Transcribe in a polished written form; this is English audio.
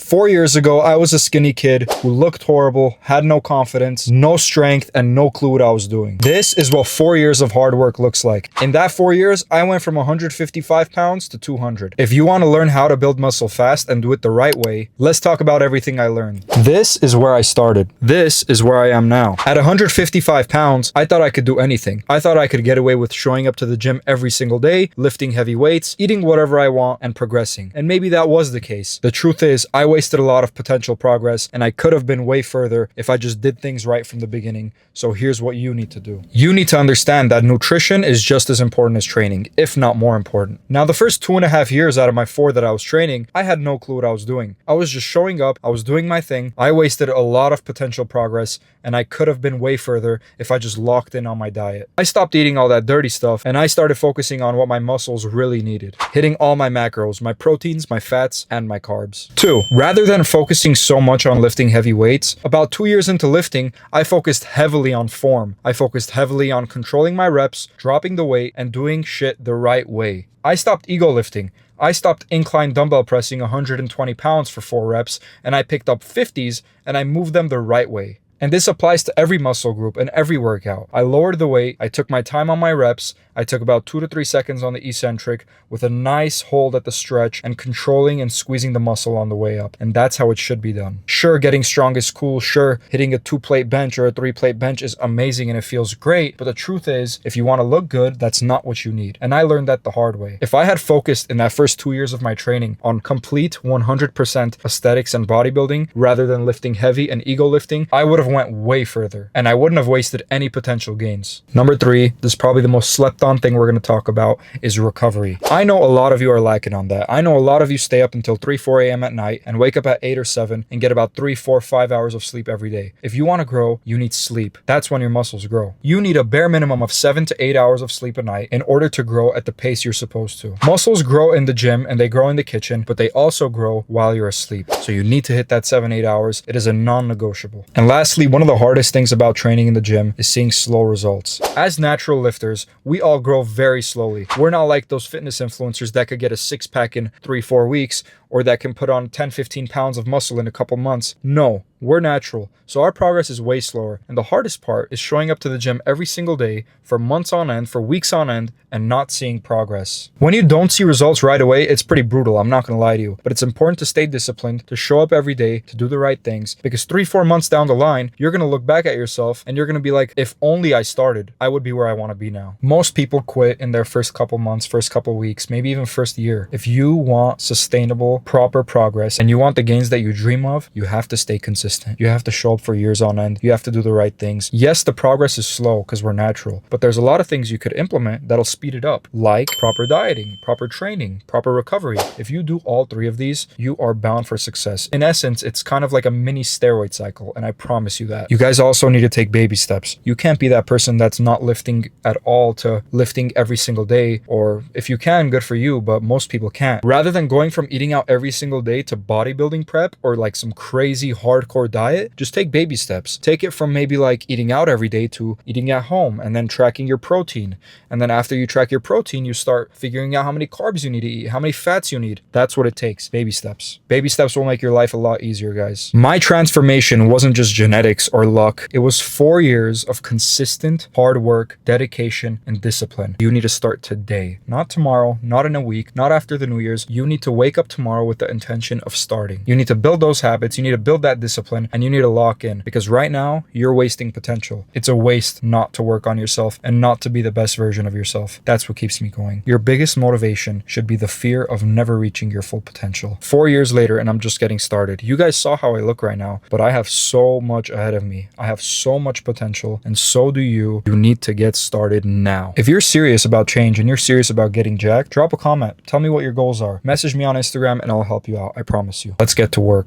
4 years ago, I was a skinny kid who looked horrible, had no confidence, no strength, and no clue what I was doing. This is what 4 years of hard work looks like. In that 4 years, I went from 155 pounds to 200. If you want to learn how to build muscle fast and do it the right way, let's talk about everything I learned. This is where I started. This is where I am now. At 155 pounds, I thought I could do anything. I thought I could get away with showing up to the gym every single day, lifting heavy weights, eating whatever I want, and progressing. And maybe that was the case. The truth is, I wasted a lot of potential progress, and I could have been way further if I just did things right from the beginning. So here's what you need to do. You need to understand that nutrition is just as important as training, if not more important. Now, the first 2.5 years out of my 4 that I was training, I had no clue what I was doing. I was just showing up, I was doing my thing. I wasted a lot of potential progress, and I could have been way further if I just locked in on my diet. I stopped eating all that dirty stuff, and I started focusing on what my muscles really needed, hitting all my macros, my proteins, my fats, and my carbs. 2. Rather than focusing so much on lifting heavy weights, about 2 years into lifting, I focused heavily on form. I focused heavily on controlling my reps, dropping the weight, and doing shit the right way. I stopped ego lifting. I stopped incline dumbbell pressing 120 pounds for 4 reps, and I picked up 50s and I moved them the right way. And this applies to every muscle group and every workout. I lowered the weight, I took my time on my reps, I took about 2 to 3 seconds on the eccentric with a nice hold at the stretch and controlling and squeezing the muscle on the way up. And that's how it should be done. Sure, getting strong is cool. Sure, hitting a 2-plate bench or a 3-plate bench is amazing and it feels great. But the truth is, if you want to look good, that's not what you need. And I learned that the hard way. If I had focused in that first 2 years of my training on complete 100% aesthetics and bodybuilding rather than lifting heavy and ego lifting, I would have went way further and I wouldn't have wasted any potential gains. Number 3, this is probably the most slept on thing we're going to talk about, is recovery. I know a lot of you are lacking on that. I know a lot of you stay up until 3-4 a.m. at night and wake up at 8 or 7 and get about 3, 4, 5 hours of sleep every day. If you want to grow, you need sleep. That's when your muscles grow. You need a bare minimum of 7 to 8 hours of sleep a night in order to grow at the pace you're supposed to. Muscles grow in the gym and they grow in the kitchen, but they also grow while you're asleep. So you need to hit that 7-8 hours. It is a non-negotiable. And lastly, one of the hardest things about training in the gym is seeing slow results. As natural lifters, we all grow very slowly. We're not like those fitness influencers that could get a 6-pack in 3-4 weeks or that can put on 10-15 pounds of muscle in a couple months. No, we're natural. So our progress is way slower. And the hardest part is showing up to the gym every single day for months on end, for weeks on end, and not seeing progress. When you don't see results right away, it's pretty brutal. I'm not going to lie to you. But it's important to stay disciplined, to show up every day, to do the right things. Because 3-4 months down the line, you're going to look back at yourself and you're going to be like, if only I started, I would be where I want to be now. Most people quit in their first couple months, first couple weeks, maybe even first year. If you want sustainable, proper progress and you want the gains that you dream of, you have to stay consistent. You have to show up for years on end. You have to do the right things. Yes, the progress is slow because we're natural, but there's a lot of things you could implement that'll speed it up, like proper dieting, proper training, proper recovery. If you do all 3 of these, you are bound for success. In essence, it's kind of like a mini steroid cycle, and I promise you that. You guys also need to take baby steps. You can't be that person that's not lifting at all to lifting every single day, or if you can, good for you, but most people can't. Rather than going from eating out every single day to bodybuilding prep or like some crazy hardcore diet, just take baby steps. Take it from maybe like eating out every day to eating at home and then tracking your protein. And then after you track your protein, you start figuring out how many carbs you need to eat, how many fats you need. That's what it takes. Baby steps. Baby steps will make your life a lot easier, guys. My transformation wasn't just genetics or luck. It was 4 years of consistent hard work, dedication, and discipline. You need to start today, not tomorrow, not in a week, not after the New Year's. You need to wake up tomorrow with the intention of starting. You need to build those habits. You need to build that discipline, and you need to lock in, because right now you're wasting potential. It's a waste not to work on yourself and not to be the best version of yourself. That's what keeps me going. Your biggest motivation should be the fear of never reaching your full potential. 4 years later, and I'm just getting started. You guys saw how I look right now, but I have so much ahead of me. I have so much potential, and so do you. You need to get started now. If you're serious about change and you're serious about getting jacked, drop a comment. Tell me what your goals are. Message me on Instagram and I'll help you out. I promise you. Let's get to work.